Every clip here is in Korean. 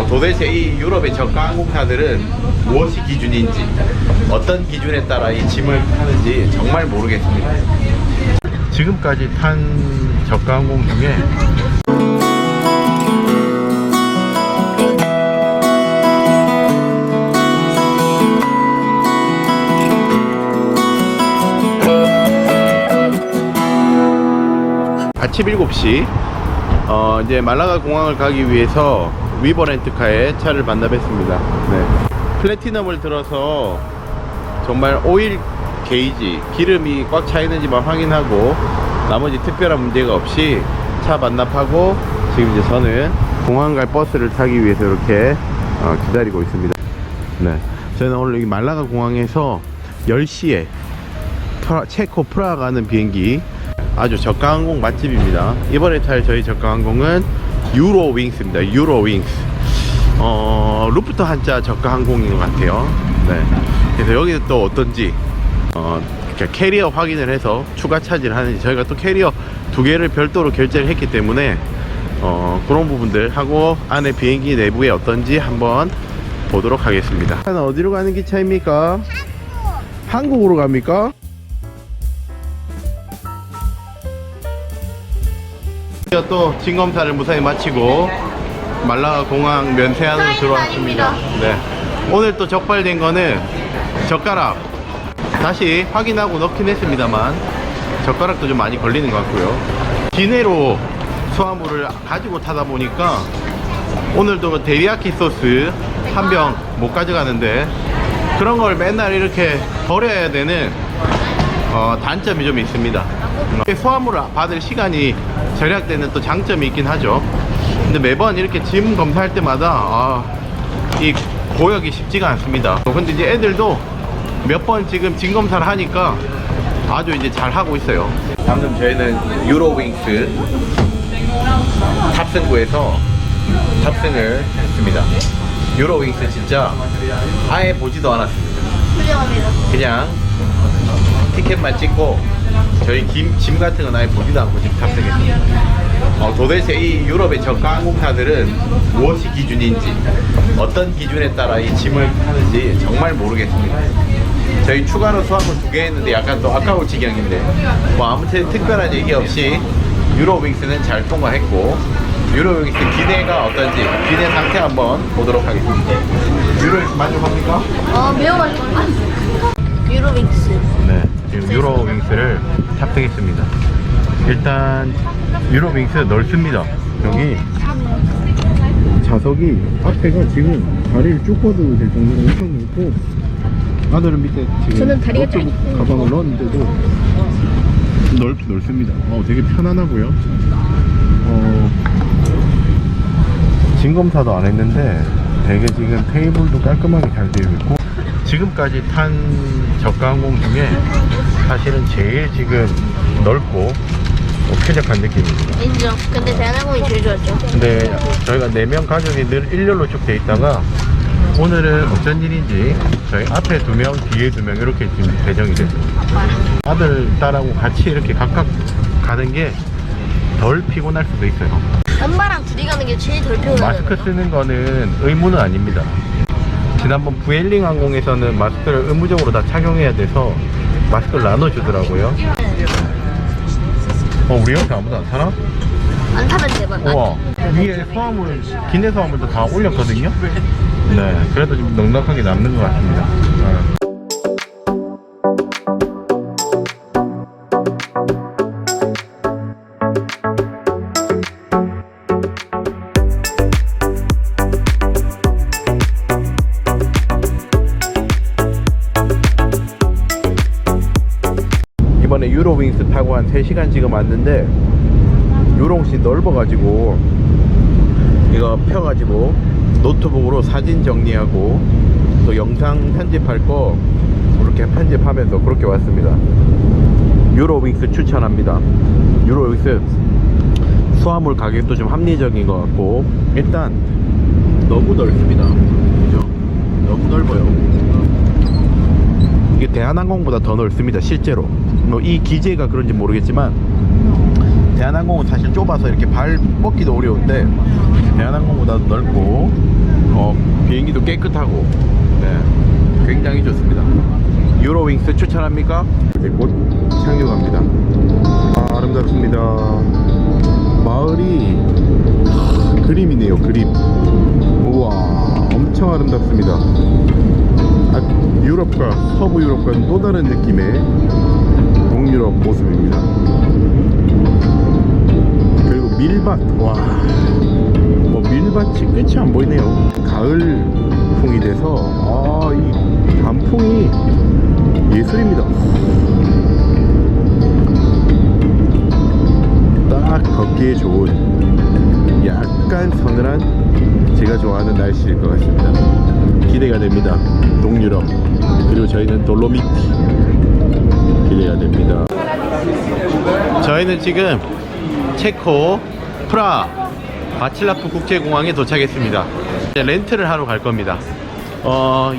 도대체 이 유럽의 저가 항공사들은 무엇이 기준인지, 어떤 기준에 따라 이 짐을 타는지 정말 모르겠습니다. 지금까지 탄 저가 항공 중에 아침 7시 이제 말라가 공항을 가기 위해서 위버 렌트카에 차를 반납했습니다. 네. 플래티넘을 들어서 정말 오일 게이지, 기름이 꽉 차 있는지만 확인하고 나머지 특별한 문제가 없이 차 반납하고 지금 이제 저는 공항 갈 버스를 타기 위해서 이렇게 기다리고 있습니다. 네. 저는 오늘 여기 말라가 공항에서 10시에 체코 프라하 가는 비행기, 아주 저가 항공 맛집입니다. 이번에 탈 저희 저가 항공은 유로윙스입니다. 유로윙스. 루프트 한자 저가 항공인 것 같아요. 네. 그래서 여기는 또 어떤지 캐리어 확인을 해서 추가 차지를 하는지, 저희가 또 캐리어 2개를 별도로 결제를 했기 때문에 그런 부분들 하고 안에 비행기 내부에 어떤지 한번 보도록 하겠습니다. 어디로 가는 기차입니까? 한국으로 갑니까? 또 진검사를 무사히 마치고 말라가 공항 면세안으로 들어왔습니다. 네. 오늘 또 적발된 거는 젓가락, 다시 확인하고 넣긴 했습니다만 젓가락도 좀 많이 걸리는 것 같고요. 기내로 수화물을 가지고 타다 보니까 오늘도 데리야끼 소스 한 병 못 가져가는데, 그런 걸 맨날 이렇게 버려야 되는 단점이 좀 있습니다. 수화물을 받을 시간이 절약되는 또 장점이 있긴 하죠. 근데 매번 이렇게 짐 검사할 때마다 이 고역이 쉽지가 않습니다. 근데 이제 애들도 몇 번 지금 짐 검사를 하니까 아주 이제 잘 하고 있어요. 방금 저희는 유로윙스 탑승구에서 탑승을 했습니다. 유로윙스 진짜 아예 보지도 않았습니다. 그냥 티켓만 찍고 저희 짐 같은 건 아예 보지도 않고 지금 탑승했습니다. 도대체 이 유럽의 저가 항공사들은 무엇이 기준인지, 어떤 기준에 따라 이 짐을 타는지 정말 모르겠습니다. 저희 추가로 수화물 2개 했는데 약간 또 아까울 지경인데, 아무튼 특별한 얘기 없이 유로윙스는 잘 통과했고, 유로윙스 기내가 어떤지, 기내 상태 한번 보도록 하겠습니다. 유로윙스 만족합니까? 매우 맛있어. 유로윙스. 네, 지금 유로윙스를 탑승했습니다. 일단 유로윙스 넓습니다. 여기 좌석이 앞에가 지금 다리를 쭉 뻗어도 될 정도로 엄청 넓고, 아들은 밑에 지금 저는 다리가 노트북 가방을 넣었는데도 넓습니다. 되게 편안하고요. 짐 검사도 안 했는데 되게 지금 테이블도 깔끔하게 잘 되어 있고, 지금까지 탄 저가 항공 중에 사실은 제일 지금 넓고 쾌적한 느낌입니다. 인정. 근데 대한항공이 제일 좋았죠. 근데 저희가 4명 가족이 늘 일렬로 쭉 돼 있다가 오늘은 어쩐 일인지 저희 앞에 2명, 뒤에 2명 이렇게 지금 배정이 됐습니다. 아들, 딸하고 같이 이렇게 각각 가는 게 덜 피곤할 수도 있어요. 엄마랑 둘이 가는 게 제일 덜 피곤하잖아. 마스크 쓰는 거는 의무는 아닙니다. 지난번 부엘링 항공에서는 마스크를 의무적으로 다 착용해야 돼서 마스크를 나눠주더라고요. 우리 옆에 아무도 안 타나? 안 타면 대박. 우와, 위에 수화물, 기내 수화물도 다 올렸거든요? 네, 그래도 좀 넉넉하게 남는 것 같습니다. 이번에 유로윙스 타고 한 3시간 지금 왔는데, 유롱씨 넓어가지고 이거 펴가지고 노트북으로 사진 정리하고 또 영상 편집할 거 이렇게 편집하면서 그렇게 왔습니다. 유로윙스 추천합니다. 유로윙스 수화물 가격도 좀 합리적인 것 같고, 일단 너무 넓습니다. 그죠? 너무 넓어요. 이게 대한항공보다 더 넓습니다. 실제로 이 기재가 그런지 모르겠지만 대한항공은 사실 좁아서 이렇게 발 뻗기도 어려운데 대한항공보다 넓고, 비행기도 깨끗하고 네, 굉장히 좋습니다. 유로윙스 추천합니까? 이제 곧 착륙합니다. 아, 아름답습니다. 마을이 그림이네요. 그림. 우와, 엄청 아름답습니다. 유럽과 서부 유럽과는 또 다른 느낌의 동유럽 모습입니다. 그리고 밀밭, 와, 뭐 밀밭이 끝이 안 보이네요. 가을풍이 돼서 이 단풍이 예술입니다. 딱 걷기에 좋은 약간 서늘한 제가 좋아하는 날씨일 것 같습니다. 기대가 됩니다. 동유럽, 그리고 저희는 돌로미티 기대가 됩니다. 저희는 지금 체코 프라하 바칠라프 국제공항에 도착했습니다. 이제 렌트를 하러 갈 겁니다.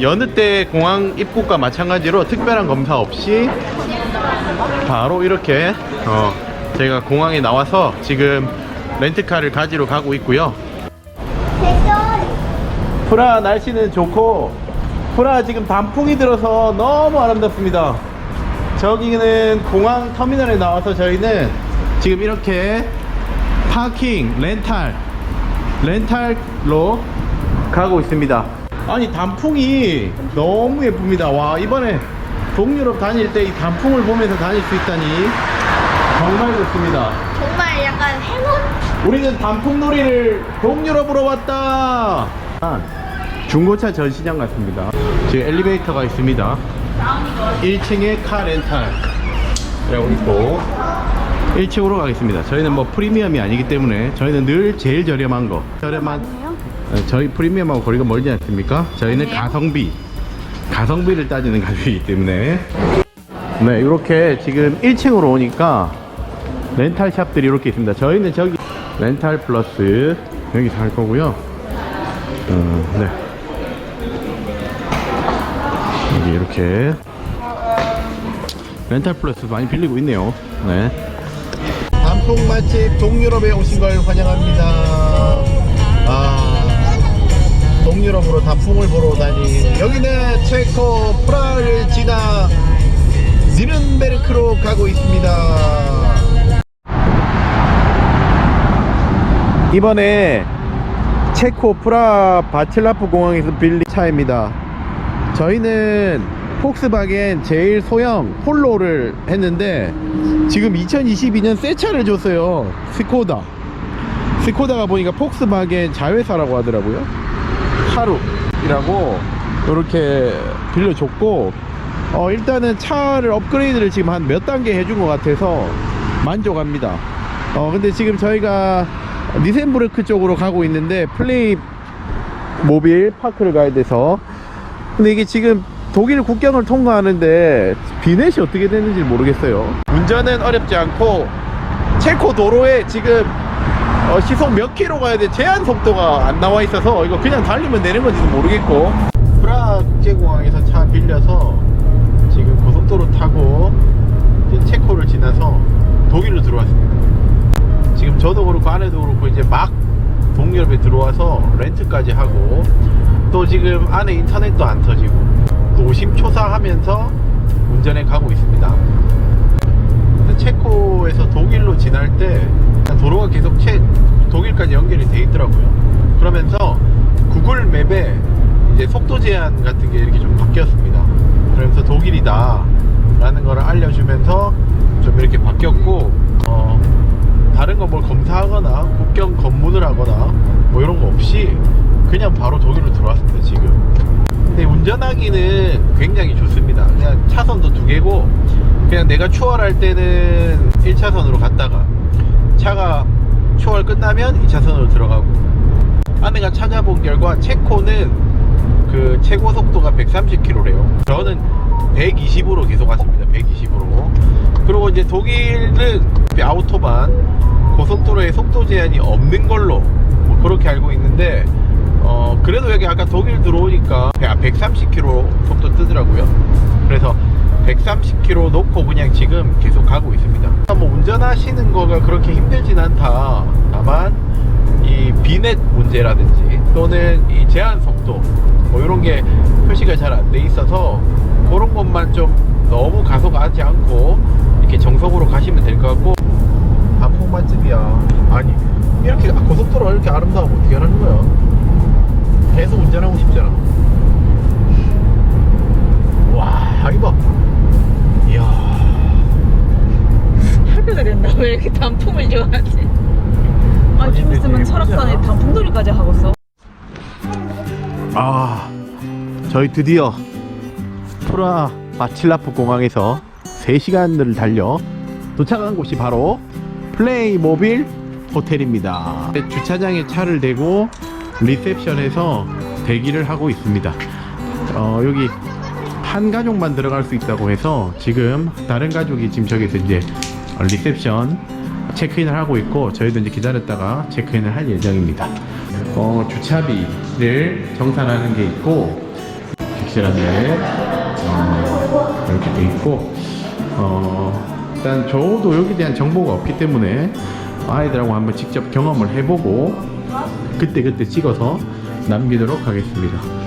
여느 때 공항 입국과 마찬가지로 특별한 검사 없이 바로 이렇게 제가 공항에 나와서 지금 렌트카를 가지러 가고 있고요. 프라하 날씨는 좋고 프라하 지금 단풍이 들어서 너무 아름답습니다. 저기는 공항 터미널에 나와서 저희는 지금 이렇게 파킹 렌탈로 가고 있습니다. 아니, 단풍이 너무 예쁩니다. 와, 이번에 동유럽 다닐 때 이 단풍을 보면서 다닐 수 있다니 정말 좋습니다. 정말 약간 행운? 우리는 단풍놀이를 동유럽으로 왔다. 중고차 전시장 같습니다. 지금 엘리베이터가 있습니다. 1층에 카 렌탈이라고 있고 1층으로 가겠습니다. 저희는 뭐 프리미엄이 아니기 때문에 저희는 늘 제일 저렴한 거. 저희 프리미엄하고 거리가 멀지 않습니까? 저희는 가성비를 따지는 가격이기 때문에. 네, 이렇게 지금 1층으로 오니까 렌탈 샵들이 이렇게 있습니다. 저희는 저기 렌탈 플러스 여기서 할 거고요. 네, 여기 이렇게 렌탈 플러스 많이 빌리고 있네요. 네. 단풍 맛집 동유럽에 오신 걸 환영합니다. 동유럽으로 단풍을 보러 오다니. 여기는 체코 프라하를 지나 니른베르크로 가고 있습니다. 이번에 체코 프라하 바칠라프 공항에서 빌린 차입니다. 저희는 폭스바겐 제일 소형 폴로를 했는데 지금 2022년 새 차를 줬어요. 스코다가 보니까 폭스바겐 자회사라고 하더라고요. 하루이라고 이렇게 빌려줬고 일단은 차를 업그레이드를 지금 한 몇 단계 해준 것 같아서 만족합니다. 근데 지금 저희가 니센부르크 쪽으로 가고 있는데 플레이 모빌 파크를 가야 돼서. 근데 이게 지금 독일 국경을 통과하는데 비넷이 어떻게 되는지 모르겠어요. 운전은 어렵지 않고 체코 도로에 지금 시속 몇 킬로 가야 돼 제한 속도가 안 나와 있어서 이거 그냥 달리면 되는 건지도 모르겠고. 프라하 국제공항에서 차 빌려서 지금 고속도로 타고 이제 체코를 지나서 독일로 들어왔습니다. 지금 저도 그렇고 아내도 그렇고 이제 막 동유럽에 들어와서 렌트까지 하고 또 지금 안에 인터넷도 안 터지고 노심초사하면서 운전해 가고 있습니다. 체코에서 독일로 지날 때 도로가 계속 독일까지 연결이 돼 있더라고요. 그러면서 구글 맵에 이제 속도 제한 같은 게 이렇게 좀 바뀌었습니다. 그러면서 독일이다 라는 거를 알려주면서 좀 이렇게 바뀌었고 다른 거 뭘 검사하거나 국경 검문을 하거나 뭐 이런 거 없이 그냥 바로 독일로 들어왔습니다. 지금 근데 운전하기는 굉장히 좋습니다. 그냥 차선도 2개고 그냥 내가 추월할 때는 1차선으로 갔다가 차가 추월 끝나면 2차선으로 들어가고. 아내가 찾아본 결과 체코는 그 최고 속도가 130km래요 저는 120으로 계속 갔습니다. 120으로. 그리고 이제 독일은 아우토반 고속도로에 속도 제한이 없는 걸로 뭐 그렇게 알고 있는데 그래도 여기 아까 독일 들어오니까 130km 속도 뜨더라고요. 그래서 130km 놓고 그냥 지금 계속 가고 있습니다. 뭐 운전하시는 거가 그렇게 힘들진 않다. 다만 이 이 비넷 문제라든지 또는 이 제한 속도 뭐 이런 게 표시가 잘 안 돼 있어서 그런 것만 좀 너무 가속하지 않고 이렇게 정석으로 가시면 될 것 같고. 단풍 맛집이야. 아니 이렇게 고속도로가 이렇게 아름다우면 어떻게 하는 거야? 계속 운전하고 싶잖아. 와 이봐. 이야. 하루가 된다. 왜 이렇게 단풍을 좋아하지? 아, 좀 있으면 설악산에 단풍놀이까지 하고서. 아, 저희 드디어 프라 바칠라프 공항에서 3시간을 달려 도착한 곳이 바로 플레이모빌 호텔입니다. 주차장에 차를 대고 리셉션에서 대기를 하고 있습니다. 여기 한 가족만 들어갈 수 있다고 해서 지금 다른 가족이 지금 저기서 이제 리셉션 체크인을 하고 있고 저희도 이제 기다렸다가 체크인을 할 예정입니다. 주차비를 정산하는 게 있고 객실안에 이렇게 돼 있고 일단 저도 여기에 대한 정보가 없기 때문에 아이들하고 한번 직접 경험을 해보고 그때 찍어서 남기도록 하겠습니다.